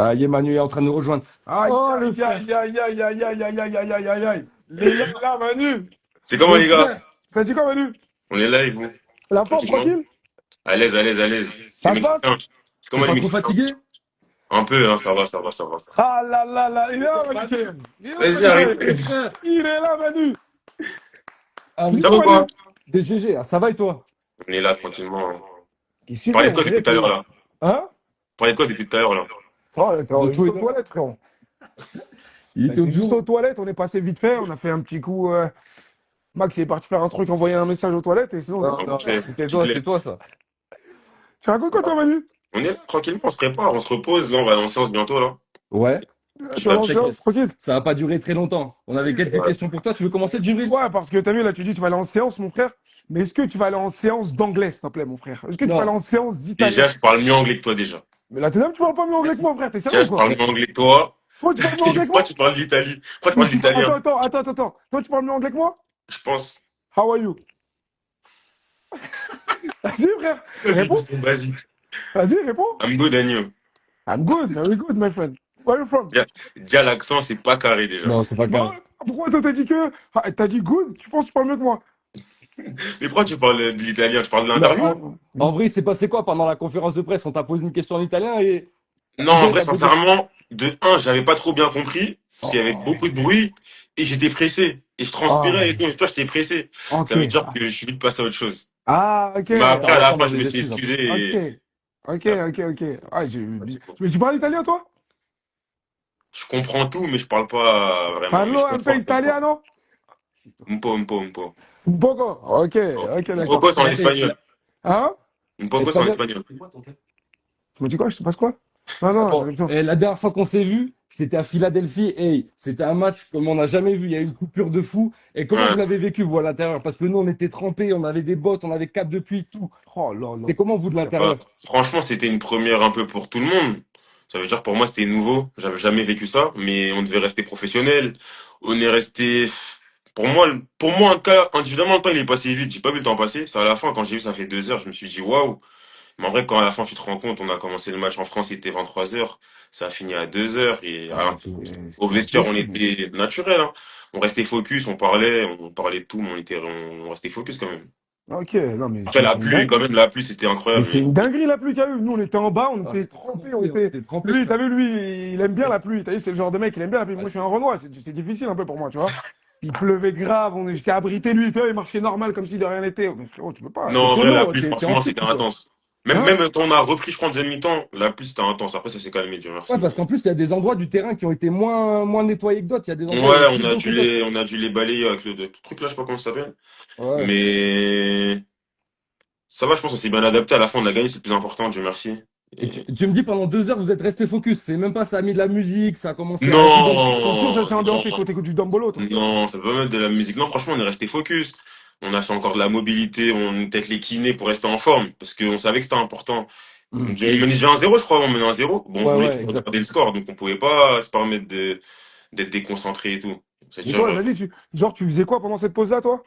Aïe, Manu est en train de nous rejoindre. Aïe, Oh, le aïe, frère. aïe, aïe, aïe, aïe, aïe, aïe, aïe, aïe, aïe, aïe, aïe. Les gars, là, Manu. C'est comment Le les gars? frère. Ça dit quoi, Manu? On est là et vous? La forme, Tranquillement? tranquille? À l'aise, à l'aise, à l'aise. C'est Ça se passe? mexicain. C'est T'es comment les pas trop Mexicains? fatigué? Un peu, hein, ça va, ça va, ça va. Ah là là là, il est là, Manu. Il est là, Vas-y, Manu. Le arrête. frère. Il est là, Manu. Ah Tu oui. dis Ça va quoi, ou Manu? quoi? Des GG. Ah, ça va et toi? On est là tranquillement, hein. Qu'est-ce Vous qu'il parlez fait? de On quoi depuis dirait tout à l'heure que. là? Hein? Vous parlez de quoi depuis tout à l'heure là? Oh, De juste tout et aux de toilettes, frérot. Il On était au était juste aux bureau. toilettes, on est passé vite fait, on a fait un petit coup. Max il est parti faire un truc, envoyer un message aux toilettes, et sinon. Non, non, Ok, non, c'était tu toi, te lèves. c'est toi ça. Tu racontes quoi, toi, Manu? On est là tranquillement, on se prépare, on se repose. Là, on va aller en séance bientôt là. Ouais. Tu vas Petit à en petit. séance, tranquille? Ça va pas durer très longtemps. On avait quelques Ouais. questions pour toi. Tu veux commencer, Djibril? Ouais, parce que t'as vu, là, tu dis tu vas aller en séance, mon frère. Mais est-ce que tu vas aller en séance d'anglais, s'il te plaît, mon frère? Est-ce que tu vas aller Non. en séance d'italien? Déjà, je parle mieux anglais que toi déjà. Mais là, t'es là, tu parles pas mieux anglais que moi, frère, t'es sérieux Déjà, ou je quoi? parle mieux anglais que toi. Toi, tu parles mieux anglais que Pourquoi moi? tu parles d'Italie? Pourquoi tu Toi, parles d'italien? attends. Toi, tu parles mieux anglais que moi? Je pense. How are you? Vas-y, frère. Vas-y, Réponds. vas-y. Vas-y, réponds. I'm good, Agnew. I'm good, very good, my friend. Where are you from? Déjà, l'accent, c'est pas carré déjà. Non, c'est pas Bon, grave. pourquoi toi, t'as dit que. Ah, t'as dit good? Tu penses que tu parles mieux que moi? Mais pourquoi tu parles de l'italien? Tu parles de Non, l'interview? en vrai, c'est passé quoi pendant la conférence de presse? On t'a posé une question en italien et Non, en Hugo vrai, t'a posé. sincèrement, de un, j'avais pas trop bien compris, parce qu'il y avait Oh, beaucoup de bruit, et j'étais pressé. Et je transpirais et ah, tout, et toi, j'étais pressé. ok. Ça veut dire que je suis vite passé à autre chose. Ah, ok. Mais Ça après, à la ressemble fin, à je des me suis excuses un peu. Ok. excusé et... Ok. Ah, mais tu parles italien, toi? Je comprends tout, mais je parle pas vraiment. Mais Parlo je un peu comprends, je comprends. italiano? Un po. Un poco. Ok, Oh. ok, Un d'accord. poco, c'est en Eh, espagnol. Hein? Un poco, c'est en espagnol? espagnol. Tu me dis quoi? Je te passe quoi? Non, Ah non, j'ai bon, besoin. la dernière fois qu'on s'est vu, c'était à Philadelphie. Hey, c'était un match comme on n'a jamais vu. Il y a eu une coupure de fou. Et comment vous Ouais. l'avez vécu, vous, à l'intérieur? Parce que nous, on était trempés, on avait des bottes, on avait cap de pluie, tout. Oh là là. C'était comment, vous, de Bah, l'intérieur? franchement, c'était une première un peu pour tout le monde. Ça veut dire pour moi, c'était nouveau. J'avais jamais vécu ça, mais on devait rester professionnel. On est resté. Pour moi, en tout cas, individuellement, le temps il est passé vite. J'ai pas vu le temps passer. C'est à la fin, quand j'ai vu ça fait 2 heures, je me suis dit waouh. Mais en vrai, quand à la fin tu te rends compte, on a commencé le match en France, il était 23 heures. Ça a fini à 2 heures et Ah, au c'était un peu vestiaire, on fou. était naturel, hein. On restait focus, on parlait de tout, mais on restait focus quand même. Ok, non, mais Après, la c'est une pluie, dingue. quand même, la pluie, c'était Mais incroyable. c'est une dinguerie la pluie qu'il y a eu. Nous, on était en bas, on Ah, était trempés, on on était. était trempés, Lui, frère. t'as vu, lui, il aime bien la pluie. T'as vu, c'est le genre de mec, il aime bien la pluie. Moi, je suis un Renoir, c'est difficile un peu pour moi, tu vois. Il pleuvait grave, j'étais abrité, lui, tu vois, il marchait normal comme si de rien n'était. Mais frérot, tu peux pas. Non, T'es en vrai, la solo, pluie, t'es en franchement, team, c'était quoi. intense. Même, Hein? même quand on a repris, je crois, en deuxième mi-temps, la pluie, c'était intense. Après, ça s'est calmé, Dieu Ouais, merci. parce qu'en plus, il y a des endroits du terrain qui ont été moins nettoyés que d'autres. Il y a des Ouais, endroits où il y a eu plus d'eau que d'autres. on a dû les balayer avec le truc là, je sais pas comment ça s'appelle. Ouais. Mais ça va, je pense qu'on s'est bien adapté. À la fin, on a gagné, c'est le plus important, Dieu merci. Et tu, Et- tu me dis pendant 2 heures, vous êtes resté focus. C'est même pas ça a mis de la musique, ça a commencé à être bon. C'est sûr, ça Non, s'est ambiancé, toi, t'écoutes du Dombolo, toi. non, ça peut pas mettre de la musique. Non, franchement, on est resté focus. On a fait encore de la mobilité, on était avec les kinés pour rester en forme, parce qu'on savait que c'était important. Hmm. Il menait déjà 1-0, je crois, on menait 1-0. Bon, on Ouais, voulait ouais, qu'ils exact. garder le score, donc on pouvait pas se permettre d'être déconcentré et tout. Mais C'est-à-dire, toi, vas-y, genre, tu faisais quoi pendant cette pause-là, toi?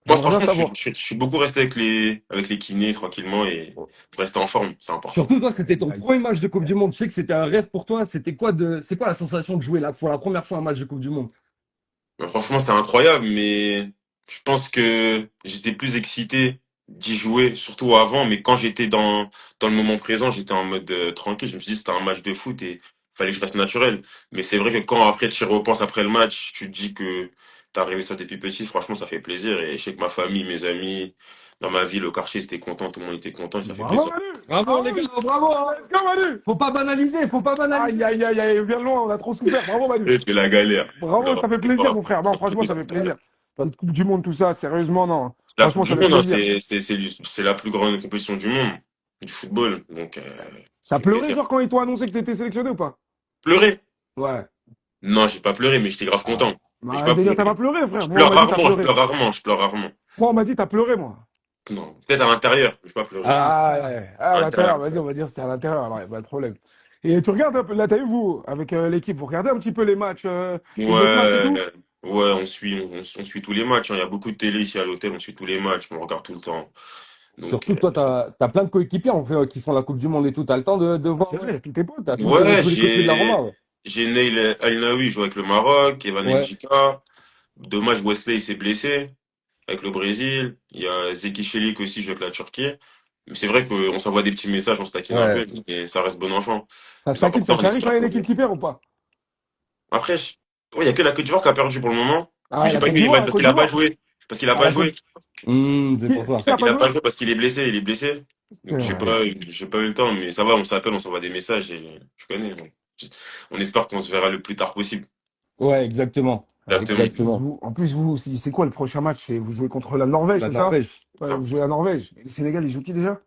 moi, J'aimerais bien franchement, savoir. je suis beaucoup resté avec les kinés tranquillement et pour rester en forme, c'est important. Surtout toi, c'était ton premier match de Coupe du Monde. Je sais que c'était un rêve pour toi. C'est quoi la sensation de jouer là pour la première fois un match de Coupe du Monde? Mais franchement, c'est incroyable, mais je pense que j'étais plus excité d'y jouer, surtout avant, mais quand j'étais dans le moment présent, j'étais en mode tranquille. Je me suis dit, c'était un match de foot et fallait que je reste naturel. Mais c'est vrai que quand après tu y repenses après le match, tu te dis que t'as rêvé ça depuis petit, franchement, ça fait plaisir. Et je sais que ma famille, mes amis, dans ma vie, le quartier, c'était content, tout le monde était content et ça fait Bravo, plaisir. Manu! Bravo les Bravo! gars, bravo, hein. Let's go, Manu! Faut pas banaliser, faut pas Aïe, banaliser. aïe, aïe, aïe, viens de loin, on a trop souffert. Bravo, Manu! Et c'est la galère. Bravo, Non, ça fait c'est plaisir, pas. mon frère. Non, franchement, ça fait plaisir. Cette Coupe du Monde, tout ça, sérieusement, non. C'est la Coupe Franchement, du ça fait Monde, hein, plaisir. c'est la plus grande compétition du monde, du football. Donc, ça T'as fait pleuré, plaisir. genre, quand ils t'ont annoncé que t'étais sélectionné ou pas? Pleurer? Ouais. Non, j'ai pas pleuré, mais j'étais grave Ah. content. Mais j'ai Bah, pas déjà, t'as pas pleuré. pleuré, frère. Je Moi, on pleure m'a dit, t'as rarement, je pleuré. pleure rarement, je pleure rarement. Moi, on m'a dit, t'as pleuré, moi. Non, peut-être à l'intérieur, mais j'ai pas pleuré. Ah, Ah, ouais. Ah, à À l'intérieur, l'intérieur. vas-y, on va dire que c'était à l'intérieur, alors, y a pas de problème. Et tu regardes un peu, là, t'as vu, vous, avec l'équipe, vous regardez un petit peu les matchs, les autres matchs et Ouais, tout? ouais, on suit tous les matchs, hein. Il y a beaucoup de télé ici à l'hôtel, on suit tous les matchs, on regarde tout le temps. Donc, Surtout que toi, t'as plein de coéquipiers en fait, qui font la Coupe du Monde et tout. T'as le temps de voir. C'est vrai, tous tes potes. T'as tous ouais, tous les coéquipiers de la Roma, ouais. j'ai Neil El-Naoui, il joue avec le Maroc, Evan Ouais. Ndjika. Dommage, Wesley, il s'est blessé avec le Brésil. Il y a Zeki Çelik aussi, joue avec la Turquie. Mais c'est vrai qu'on s'envoie des petits messages, on se taquine un Ouais. peu, et ça reste bon enfant. Ça Le se plus taquine, ça important, on charrie quand espère il y a une que... équipe qui perd ou pas? Après, ouais, il y a que la Côte d'Ivoire qui a perdu pour le moment. Mais Ah, j'ai la pas Côte aimé les d'Ivoire, matchs la parce Côte qu'il a pas d'Ivoire. joué. Parce qu'il a Ah, pas la joué. Côte. C'est Qui, pour ça. qui a Il pas a joué? pas joué parce qu'il est blessé, il est blessé. Donc Putain. j'ai pas eu le temps, mais ça va, on s'appelle, on s'envoie des messages et je connais. Donc, on espère qu'on se verra le plus tard possible. Ouais, exactement. Exactement. Exactement. En plus, vous, c'est quoi le prochain match? Vous jouez contre la Norvège, La c'est ça? Norvège. Ouais, Ça. vous jouez la Norvège. Et le Sénégal, il joue qui déjà?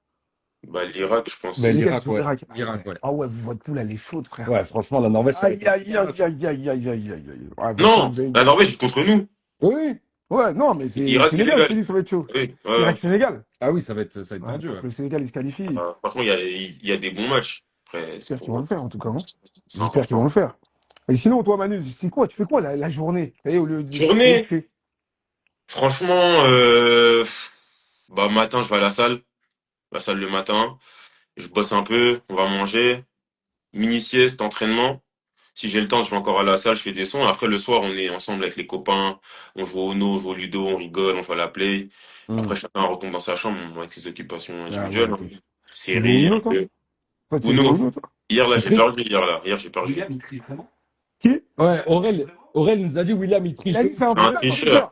Bah, l'Irak, je pense. Ben, Sénégal, l'Irak, il joue ouais. l'Irak. L'Irak, ouais. Ah ouais, votre poule, elle est chaude, frère. Ouais, franchement, la Norvège, ça va Aïe, être aïe, aïe, aïe, aïe, aïe, aïe, aïe, aïe. Ouais, votre poule, Non, vous avez la Norvège joue contre nous. Oui. Ouais, non, mais c'est Irak, Sénégal, je Sénégal. te dis, ça va être chaud. Oui, ouais, ouais. Irak-Sénégal. Ah oui, ça va être Ouais, tendu. faut Ouais. que le Sénégal, il se qualifie. Franchement, il y a des bons matchs. Après, c'est J'espère qu'ils vont le faire, en tout cas. Hein. c'est J'espère qu'ils vont important. le faire. Et sinon, toi, Manu, c'est quoi? Tu fais quoi la journée? Vous voyez, au lieu de. Journée, Tu fais. franchement, bah, matin, je vais à la salle le matin. Je bosse un peu, on va manger. Mini sieste, entraînement. Si j'ai le temps, je vais encore à la salle, je fais des sons. Après, le soir, on est ensemble avec les copains. On joue au Uno, on joue au Ludo, on rigole, on fait à la play. Hmm. Après, chacun retombe dans sa chambre avec ses occupations Ah individuelles. ouais, Hein. tu joues au Série, Uno, un toi? peu. Toi, tu joues au Uno. Uno, toi? Hier, là, Tu j'ai triches? perdu. Hier, j'ai perdu. William, il triche vraiment. Qui? Ouais, Aurel nous a dit William, il Il a dit triche. que c'est un C'est un voleur, un tricheur. tricheur.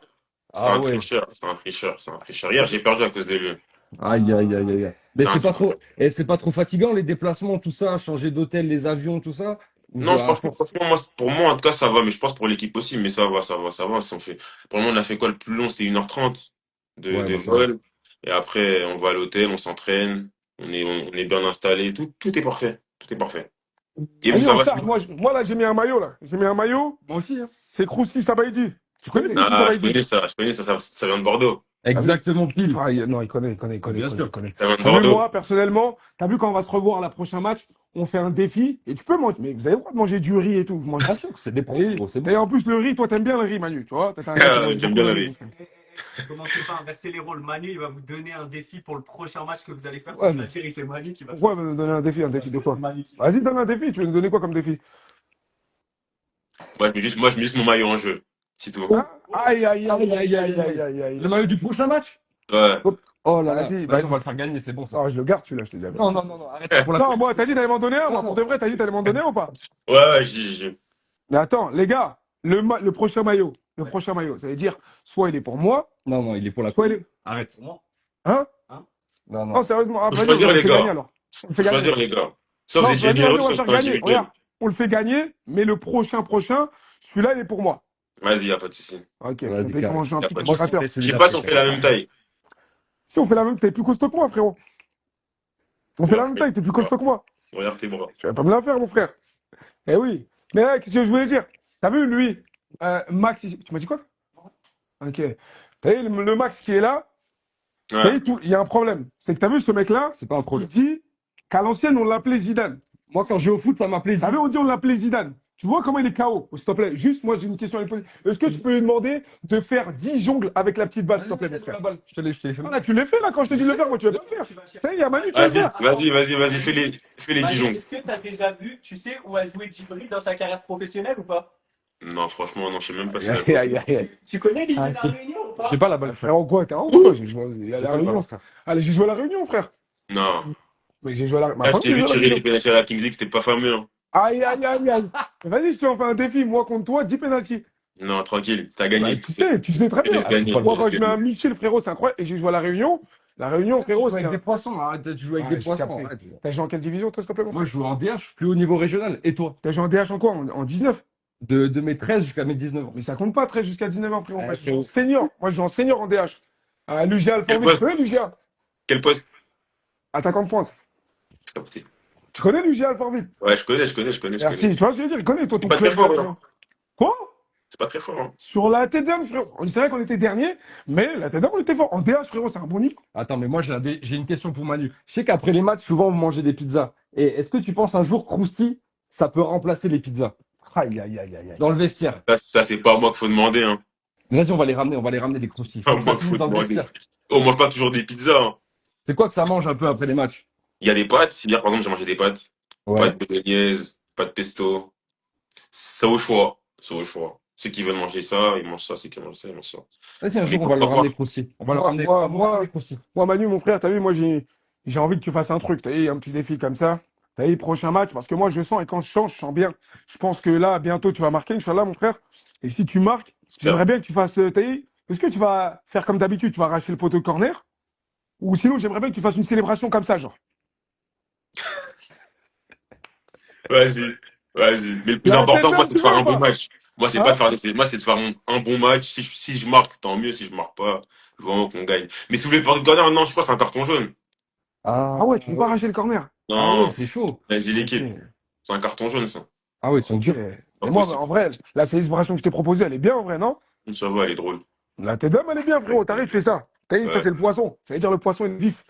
C'est Ah un ouais. tricheur. C'est un tricheur. C'est un tricheur. Hier, j'ai perdu à cause de lui. Aïe, aïe, aïe, aïe, aïe. Mais C'est un tricheur. c'est pas trop fatigant, les déplacements, tout ça, changer d'hôtel, les avions, tout ça? Ou, Non, à franchement, force. pour moi, en tout cas, ça va. Mais je pense pour l'équipe aussi. Mais ça va, ça va, ça va. Si on fait... Pour le moment, on a fait quoi? Le plus long, c'était 1h30 Ouais, de bah ça va. vol. Et après, on va à l'hôtel, on s'entraîne. On est bien installé. Tout est parfait. Tout est parfait. Et vous, Vas-y, ça on va? sort. Moi, là, j'ai mis un maillot, là. J'ai mis un maillot. Moi aussi, hein. C'est Kroussi Sabaïdi. Tu connais Kroussi Ah, Sabaïdi? je connais ça vient de Bordeaux. Exactement pile. Ah, non, il connaît, Bien sûr. Ça vient de T'as vu, Bordeaux. moi, personnellement, t'as vu quand on va se revoir la prochain match, on fait un défi, et tu peux manger, mais vous avez le droit de manger du riz et tout, vous mangez. Bien sûr, c'est des pros, Et, gros, c'est bon. et en plus, le riz, toi, t'aimes bien le riz, Manu, tu vois? T'es un gars qui mange J'aime beaucoup bien de la riz. vie. Commencez pas à inverser les rôles. Manu, il va vous donner un défi pour le prochain match que vous allez faire Ouais, contre mais- l'Algérie. C'est Manu qui va Pourquoi me donner un défi de quoi? C'est Manu qui- Vas-y, donne un défi, tu veux nous donner quoi comme défi? Moi, je mets juste mon maillot en jeu. C'est tout. Hein? Aïe, aïe, aïe, Aïe, aïe, aïe, aïe, aïe. Le maillot du prochain match? Ouais. Oh là là. Vas-y, Vas-y, vas-y. on va le faire gagner, c'est bon ça. Ah, je le garde, celui-là, je te dis. Non, non, non, non, arrête. C'est pour la Non, moi, t'as dit d'aller m'en donner un, moi. Non, Pour de vrai, t'as dit d'aller m'en donner un ou pas? Ouais, Mais attends, les gars, le prochain maillot, ça veut dire, soit il est pour moi, Non, non, il est pour la soit il est. Arrête. Pour moi. Hein? Non, non. Non, sérieusement, Faut après, choisir, on le les fait gars. gagner alors. On le fait faut gagner. choisir, les gars. Sauf Non, c'est vas-y, Jamie vas-y, Rhodes, on va sauf le c'est faire pas gagner. Jimmy Regarde, on le fait gagner, mais le prochain, celui-là, il est pour moi. Vas-y, y a pas de souci. Ok, Vas-y, t'as fait comment j'ai un Y a petit pas de Moi, concentrateur. c'est Je celui sais pas si on fait la même taille. Si on fait la même, t'es plus costaud que moi, frérot. On fait la même taille, t'es plus costaud que moi. Regarde tes bras. Tu vas pas me la faire, mon frère. Eh oui. Mais là, qu'est-ce que je voulais dire? T'as vu, lui, Max, tu m'as dit quoi? Ok. T'as vu, le Max qui est là, t'as Ouais. vu, il y a un problème. C'est que t'as vu, ce mec-là, C'est pas un il problème. dit qu'à l'ancienne, on l'appelait Zidane. Moi, quand je joue au foot, ça m'appelait T'as vu, on dit on l'appelait Zidane. Tu vois comment il est KO, s'il te plaît. Juste, moi, j'ai une question à lui poser. Est-ce que tu peux lui demander de faire 10 jongles avec la petite balle, s'il te plaît, mon frère? Je te l'ai fait. Ah, là, tu l'as fait, là, quand je te dis de le faire, moi, tu vas pas le faire. Ça y est, il y a Manu, tu vas le Vas-y, faire. vas-y, fais les Manu, Dijon. est-ce que tu as déjà vu, tu sais où a joué Djibril dans sa carrière professionnelle ou pas? Non, franchement, non, je sais même pas si Aïe, aïe, aïe, aïe. Tu connais l'île Ah, de la si. Réunion ou pas? J'ai pas la balle, frère. Frère, quoi, t'es en quoi? J'ai joué à J'ai la pas le Réunion. ballon, frère. Allez, j'ai joué à la Réunion, frère. Non. Mais j'ai joué à la Réunion. Là, je t'ai vu tirer les pénalités à la Kings League, c'était pas fameux. Hein. Aïe, aïe, aïe, aïe. Vas-y, si tu en fais un défi, moi contre toi, 10 pénaltys. Non, tranquille, t'as Bah, gagné. tu sais très bien. Laisse gagner. Moi, quand laisse je mets un gagner. missile, frérot, c'est incroyable. Et j'ai joué à la Réunion. La Réunion, Tu frérot, joues c'est avec des un. poissons, arrête, tu joues avec Ah, des j'ai poissons. capté. Arrête. T'as joué en quelle division, toi, s'il te plaît, mon Moi, frère? je joue en DH, plus haut niveau régional. Et toi? T'as joué en DH en quoi? En 19? De mes 13 jusqu'à mes 19 ans. Mais ça compte pas, 13 jusqu'à 19 ans, frérot. Ouais, Moi, je suis en frérot. senior. Moi, je joue en senior en DH. À l'UGA Quel Alfortville. Tu poste connais l'UGA? Quel poste Attaquant de pointe. J'ai capté. Tu connais l'UGA Alfortville? Ouais, je connais. Merci. Tu vois ce que je veux dire? Il connaît, toi, C'est ton pas très club. fort, hein. Quoi? C'est pas très fort. Hein. Sur la TDM, frérot. C'est vrai qu'on était dernier, mais la TDM, on était fort. En DH, frérot, c'est un bon niveau. Attends, mais moi, j'ai une question pour Manu. Je sais qu'après les matchs, souvent, vous mangez des pizzas. Et est-ce que tu penses un jour, Krusty, ça peut remplacer les pizzas Aïe, aïe, aïe, aïe, aïe. dans le vestiaire? Ça c'est pas à moi qu'il faut demander. Hein. Vas-y, on va les ramener des Krusty. Pas à moi qu'il faut dans le demander. vestiaire. On mange pas toujours des pizzas. Hein. C'est quoi que ça mange un peu après les matchs? Il y a des pâtes. Hier, par exemple, j'ai mangé des pâtes. Ouais. Pâtes bolognaise, pâtes pesto. C'est au choix. C'est au choix. Ceux qui veulent manger ça, ils mangent ça. Ceux qui mangent ça, ils mangent ça. Vas-y, un Mais jour, on va leur pourquoi ramener pas? Krusty. On va leur Moi, ramener, moi, on va moi, ramener Krusty. moi, Manu, mon frère, t'as vu, moi, j'ai envie que tu fasses un truc. T'as vu, un petit défi comme ça. T'as vu, prochain match, parce que moi, je sens, et quand je sens bien. Je pense que là, bientôt, tu vas marquer, Inch'Allah, mon frère. Et si tu marques, J'espère. j'aimerais bien que tu fasses, t'as vu, est-ce que tu vas faire comme d'habitude, tu vas arracher le poteau corner? Ou sinon, j'aimerais bien que tu fasses une célébration comme ça, genre. Vas-y. Vas-y. Mais le plus La tête important, moi, d'homme, c'est de tu faire veux ou un bon pas? match. Moi, c'est pas de Hein? faire moi, c'est de faire un bon match. Si je marque, tant mieux. Si je marque pas, je veux vraiment qu'on gagne. Mais si vous voulez pas de gagner, non, je crois que c'est un carton jaune. Ah Ah ouais, tu peux pas ouais. arracher le corner. Ah ouais, Non. c'est chaud. Vas-y, Ok. l'équipe. C'est un carton jaune, ça. Ah ouais, ils sont Ok. durs. Pas Et moi, possible. en vrai, la célébration que je t'ai proposée, elle est bien, en vrai, non? Ça va, elle est drôle. La tête d'homme, elle est bien, frérot. T'arrives, tu fais ça. T'as vu, ça, Ouais. c'est le poisson. Ça veut dire le poisson est vif.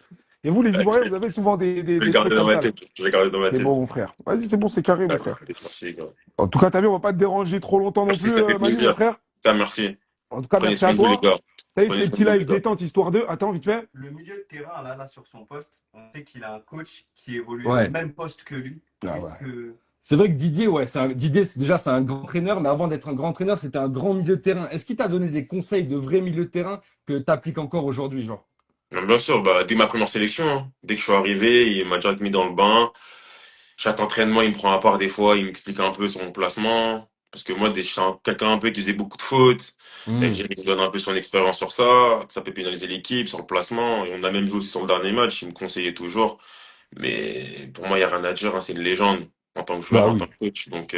Et vous, les Ouais, Ivoiriens, vous avez souvent je vais le des garder trucs dans comme ma ça, là. tête. Je vais le garder dans ma C'est tête. bon, mon frère. Vas-y, c'est bon, c'est carré, mon D'accord. frère. Merci, les gars. En tout cas, t'as vu, on va pas te déranger trop longtemps non Merci, plus, ça fait Manu, mon plaisir. frère. Ça, merci. En tout cas, Prenez merci à soin de vous, les toi. gars. T'as vu, je Prenez fais le soin petit de vous, les live gars. détente, histoire de. Attends, vite fait. Le milieu de terrain, là, sur son poste, on sait qu'il a un coach qui évolue au Ouais. même poste que lui. Ah Est-ce ouais. que C'est vrai que Didier, ouais, Didier, déjà, c'est un grand entraîneur, mais avant d'être un grand entraîneur, c'était un grand milieu de terrain. Est-ce qu'il t'a donné des conseils de vrai milieu de terrain que tu appliques encore aujourd'hui, genre? Non, bien sûr, bah, dès ma première sélection, hein. Dès que je suis arrivé, il m'a direct mis dans le bain. Chaque entraînement, il me prend à part des fois, il m'explique un peu sur mon placement. Parce que moi, je suis quelqu'un un peu qui faisait beaucoup de fautes. Et Hmm. il me donne un peu son expérience sur ça. Ça peut pénaliser l'équipe, sur le placement. Et on a même vu aussi sur le dernier match, il me conseillait toujours. Mais pour moi, il n'y a rien à dire, hein. C'est une légende en tant que joueur, Bah en oui, tant que coach. Donc,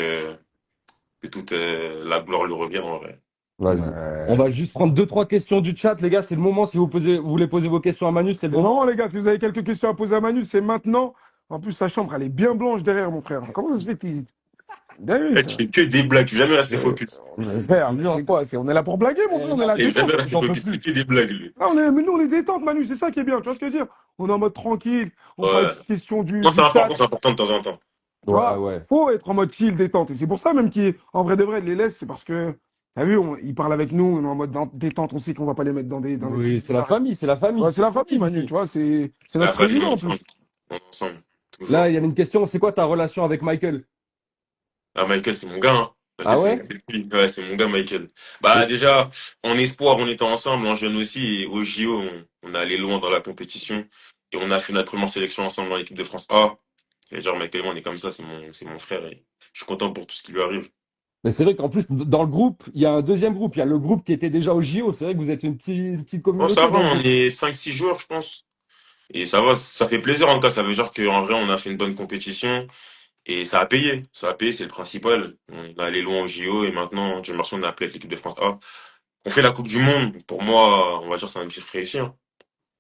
que toute la gloire lui revient en vrai. vas-y. On Ouais. va juste prendre deux, trois questions du chat, les gars. C'est le moment. Si vous voulez poser vos questions à Manu, c'est le C'est le moment. moment, les gars. Si vous avez quelques questions à poser à Manu, c'est maintenant. En plus, sa chambre, elle est bien blanche derrière, mon frère. Comment ça se fait qu'il. Derrière, Eh, tu fais que des blagues, tu vas jamais rester Euh, focus. frère, Bien. c'est quoi? On est là pour blaguer, mon frère. On est là à Non, Il va détente. jamais Là, rester j'en peux focus, c'est plus. que des blagues, lui. Là, mais nous, on est détente, Manu. C'est ça qui est bien. Tu vois ce que je veux dire? On est en mode tranquille. On parle des Ouais. petites questions Non, du chat. c'est important de temps en temps. Tu ouais, vois? ouais. Faut être en mode chill, détente. Et c'est pour ça, même en vrai de vrai, ils les laisse. C'est parce que, t'as vu, ils parlent avec nous. On est en mode détente. On sait qu'on va pas les mettre dans des trucs Oui, c'est la bizarres. famille, c'est la famille. Ouais, c'est C'est la famille, tranquille Manu. ici. Tu vois, c'est La notre famille, président on est en ensemble. plus. On est ensemble. Là, Toujours. il y avait une question. C'est quoi ta relation avec Michael? Ah, Michael, c'est mon gars, hein. Ah Michael, ouais? c'est lui. Ouais, c'est mon gars, Michael. Bah, Et- déjà, en espoir, on était ensemble, en jeune aussi, et au JO, on est allé loin dans la compétition, et on a fait notre première sélection ensemble en équipe de France A. Et genre, Michael et moi, on est comme ça, c'est mon frère, et je suis content pour tout ce qui lui arrive. Mais c'est vrai qu'en plus, dans le groupe, il y a un deuxième groupe. Il y a le groupe qui était déjà au JO. C'est vrai que vous êtes une petite Bon, ça communauté va, dans le on groupe. est 5 6 joueurs, je pense. Et ça va, ça fait plaisir en tout cas, ça veut dire qu'en vrai, on a fait une bonne compétition. Et ça a payé. Ça a payé, c'est le principal. On est allé loin au JO et maintenant, Dieu merci, on a appelé avec l'équipe de France A. On fait la Coupe du Monde. Pour moi, on va dire que c'est un objectif réussi, hein.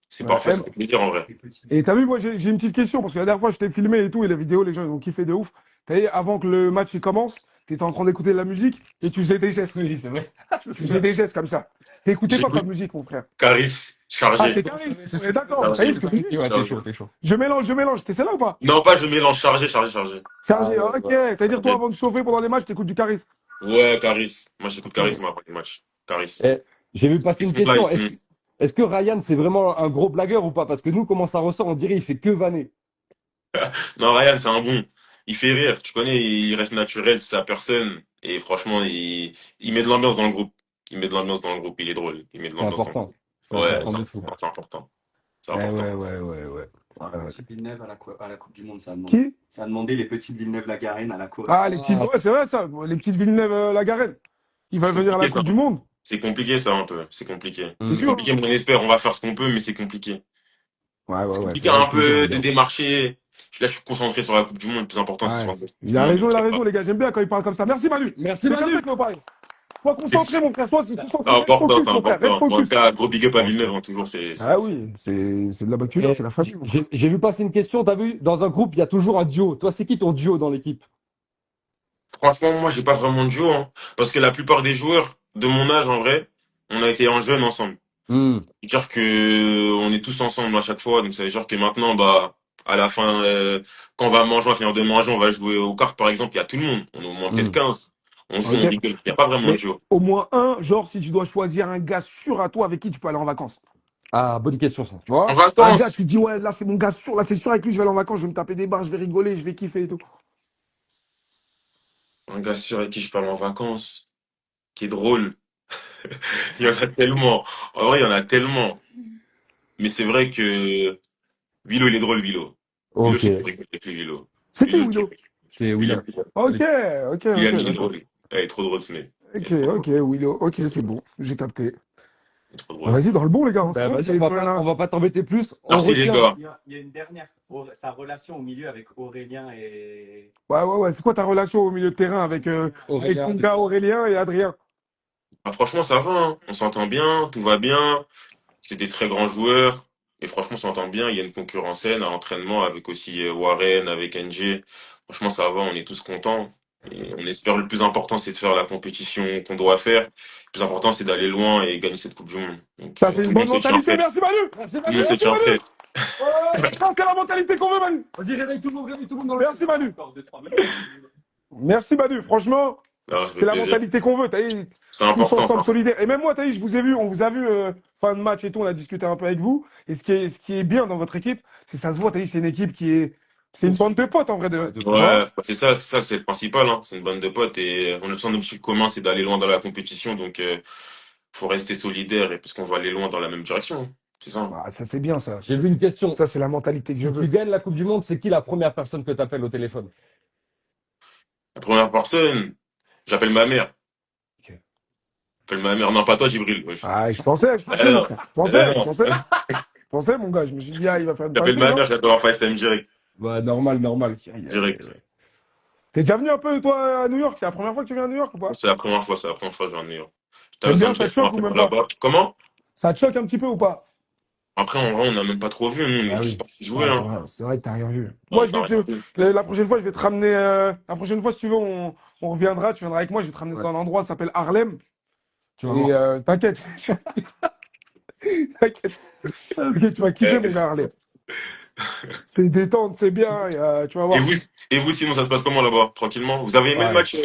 C'est Ouais. parfait, ça fait plaisir en vrai. les petits. Et t'as vu, moi, j'ai une petite question, parce que la dernière fois, je t'ai filmé et tout, et la vidéo, les gens, ils ont kiffé de ouf. T'as vu, avant que le match il commence, t'étais en train d'écouter de la musique, et tu faisais des gestes. Oui, c'est vrai. Tu faisais des gestes comme ça. T'écoutais quoi J'écoute comme musique, mon frère? Caris, Ah, chargé. c'est Caris. C'est ce On est que d'accord. Ça T'as vu aussi. ce que tu dis? Ouais, t'es chaud, t'es chaud. Je mélange. C'était celle-là ou pas? Non, pas je mélange, chargé, chargé, chargé. Chargé, Ah, ouais, ok. ouais. C'est-à-dire, toi, avant de chauffer pendant les matchs, t'écoutes du Caris. Ouais, Caris. Moi, j'écoute Caris, Ok. moi, après le match. Caris. Eh, j'ai vu passer Ils une sont là, ils question. sont. Est-ce que Ryan, c'est vraiment un gros blagueur ou pas? Parce que nous, comment ça ressort, on dirait il fait que vanner. Non, Ryan, c'est un bon. Il fait rire, tu connais, il reste naturel, c'est sa personne. Et franchement, il met de l'ambiance dans le groupe. Il met de l'ambiance dans le groupe, il est drôle. Il met de C'est l'ambiance dans le important. groupe. C'est Ouais, important de fou. c'est important. C'est Eh important. ouais. Ouais. Petit Villeneuve à la Coupe du Monde, ça a demandé. Qui? Ça a demandé les petites Villeneuve-la-Garenne à la Coupe. Ah, les petites. Ah, Ouais, c'est vrai, ça. Les petites Villeneuve-la-Garenne. Il va C'est venir à la compliqué, ça. Coupe du Monde. C'est compliqué, ça, un peu. C'est compliqué. hmm. C'est C'est dur. compliqué, mais on espère, on va faire ce qu'on peut, mais c'est compliqué. C'est Ouais. compliqué C'est vrai un que c'est dur, peu les de gars. démarcher. Là, je suis concentré sur la Coupe du Monde. Le plus important, c'est sur Ouais. la Coupe du Il a Monde. raison, les gars. J'aime bien quand il parle comme ça. Merci, Manu. Merci, C'est comme Manu. ça qu'il faut parler. Sois concentré, mon frère. Sois concentré. C'est Reste important, focus, c'est mon frère. Reste important. En tout focus. cas, gros big up à Villeneuve, hein, toujours, Ah oui, c'est de la bonne couleur, Et c'est la famille, mon frère. j'ai vu passer une question. T'as vu, dans un groupe, il y a toujours un duo. Toi, c'est qui ton duo dans l'équipe? Franchement, moi, j'ai pas vraiment de duo, hein. Parce que la plupart des joueurs de mon âge, en vrai, on a été en jeune ensemble. Hmm. C'est-à-dire que on est tous ensemble à chaque fois. Donc, ça veut dire que maintenant, bah, à la fin, quand on va manger, on va finir de manger, on va jouer aux cartes, par exemple, il y a tout le monde. On est au moins peut-être Hmm. 15. On joue, on Ok. rigole. Il n'y a pas vraiment de Mais duo. au moins un, genre, si tu dois choisir un gars sûr à toi avec qui tu peux aller en vacances. Ah, bonne question, ça. Tu vois? En Un gars, vacances. tu te dis, ouais, là, c'est mon gars sûr, là, c'est sûr, avec lui, je vais aller en vacances, je vais me taper des barres, je vais rigoler, je vais kiffer et tout. Un gars sûr avec qui je parle en vacances, qui est drôle. Il y en a tellement. En vrai, il y en a tellement. Mais c'est vrai que Vilo, il est drôle, Vilo. Vilo, Ok, je suis rigolo avec lui, Vilo. C'est qui, Vilo, Willow? c'est William. Ok, ok, William, ok, il est d'accord. drôle. Il est trop drôle, ce mec. Il Ok, est trop ok, drôle. Willow, ok, c'est bon, j'ai capté. Il est trop Bah, drôle. vas-y, dans le bon, les gars, c'est Ben, bon, vas-y, c'est plus on là. va pas t'embêter plus. On Merci, les retient. gars. Il y a une dernière. Sa relation au milieu avec Aurélien et. Ouais, ouais, ouais, c'est quoi ta relation au milieu de terrain avec Aurélien. ton gars Aurélien et Adrien? Ah, franchement, ça va, hein. On s'entend bien, tout va bien. C'est des très grands joueurs. Et franchement, on s'entend bien. Il y a une concurrence saine à l'entraînement avec aussi Warren, avec NG. Franchement, ça va, on est tous contents. Et on espère le plus important, c'est de faire la compétition qu'on doit faire. Le plus important, c'est d'aller loin et gagner cette Coupe du Monde. Donc, Ça, c'est tout une le monde bonne se tient mentalité, prêt. merci Manu! Merci, Tout le Manu. monde se Merci tient Manu! prêt. Ouais, ça, c'est la mentalité qu'on veut, Manu! Vas-y, réveille tout le monde dans le. Merci Manu! Encore 2-3 minutes. Merci Manu, franchement, Alors, ça c'est fait la plaisir. mentalité qu'on veut, t'as vu, C'est tous important, ensemble ça. solidaires. Et même moi, t'as vu, je vous ai vu, on vous a vu fin de match et tout, on a discuté un peu avec vous. Et ce qui est bien dans votre équipe, c'est ça se voit, t'as vu, c'est une équipe c'est une bande de potes en vrai, Ouais, de tu fou. vois? Ouais, bah, c'est le principal, hein. C'est une bande de potes et on a tous un objectif commun, c'est d'aller loin dans la compétition. Donc, faut rester solidaire et parce qu'on va aller loin dans la même direction, hein. C'est ça, hein. Ah, ça, c'est bien, ça. J'ai vu une question. Ça, c'est la mentalité que je Si veux. tu gagnes la Coupe du Monde, c'est qui la première personne que tu appelles au téléphone? La première personne, j'appelle ma mère. Ok. J'appelle ma mère. Non, pas toi, Djibril. Wesh. Ah, je pensais, mon Non, frère. Je non. pensais, mon gars. Je me suis dit, ah, il va faire une passe J'appelle D, ma non? mère, j'appelle en FaceTime direct. Bah, normal, normal. Aïe, aïe, aïe, Direct. aïe. T'es déjà venu un peu, toi, à New York? C'est la première fois que tu viens à New York ou pas? C'est la première fois, c'est la première fois que je viens de New York. J'étais à T'aimes Los bien, ça te Angeles pour choque un ou même truc pas? là-bas. Comment? Ça te choque un petit peu ou pas? Après, en vrai, on n'a même pas trop vu. Nous, on est Ah juste oui. partis jouer, Ouais, hein. c'est vrai que t'as rien vu. Non, Moi, on n'a rien vu. la prochaine fois, je vais te ramener. La prochaine fois, si tu veux, on reviendra. Tu viendras avec moi. Je vais te ramener Ouais. dans un endroit qui s'appelle Harlem. Tu vas Et voir. t'inquiète. T'inquiète. Ok, tu vas kiffer, Euh, mon gars, Harlem. C'est détente, c'est bien. Tu vas Et voir. vous, et vous, sinon, ça se passe comment là-bas? Tranquillement? Vous avez aimé le Ouais. match,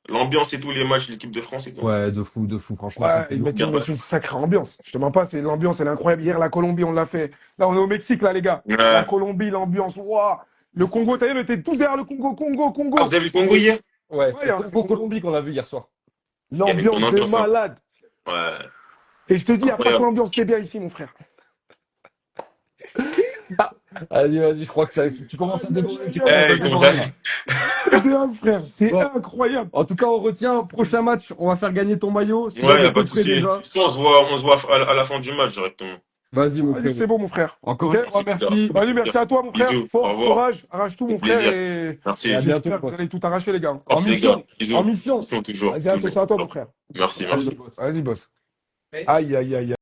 l'ambiance et tout, les matchs, l'équipe de France et tout? Ouais, de fou, de fou. Franchement, Ouais, c'était ils de mettent, fou. ils mettent une sacrée ambiance. Je te mens pas, l'ambiance, elle est incroyable. Hier, la Colombie, on l'a fait. Là, on est au Mexique, là, les gars. La Ouais. Colombie, l'ambiance, waouh. Le Congo, t'as vu, on était tous derrière le Congo, Congo, Ah, vous Congo. avez vu le Congo hier? Ouais, Ouais, c'était Congo-Colombie qu'on a vu hier soir. Il y avait une bonne l'ambiance de ambiance, hein. malade. Ouais. Et je te dis, il n'y a pas que Incroyable. l'ambiance qui est bien ici, mon frère. Vas-y, vas-y, je crois que tu commences à déborder. Tu Eh, commences à Eh, comment déborder, ça? là. C'est un frère, c'est Bon. incroyable. En tout cas, on retient. Prochain match, on va faire gagner ton maillot. Celui-là, Ouais, il y a est pas de coffré souci. déjà. Ça, on se voit à la fin du match directement. Vas-y, mon Vas-y, frère. c'est bon, mon frère. Encore Ok. une fois, Merci, merci. Vas-y, merci à toi, mon frère. Bisous. Au Force, revoir. courage, arrache tout, Au mon frère. plaisir. Et Merci. Et à bientôt, j'espère que boss. vous allez tout arracher, les gars. En Merci, les gars. mission. Bisous. En mission. Mission toujours. Vas-y, attention à toi, mon frère. Merci, Allez, merci. le boss. Vas-y, boss. Aïe, aïe, aïe.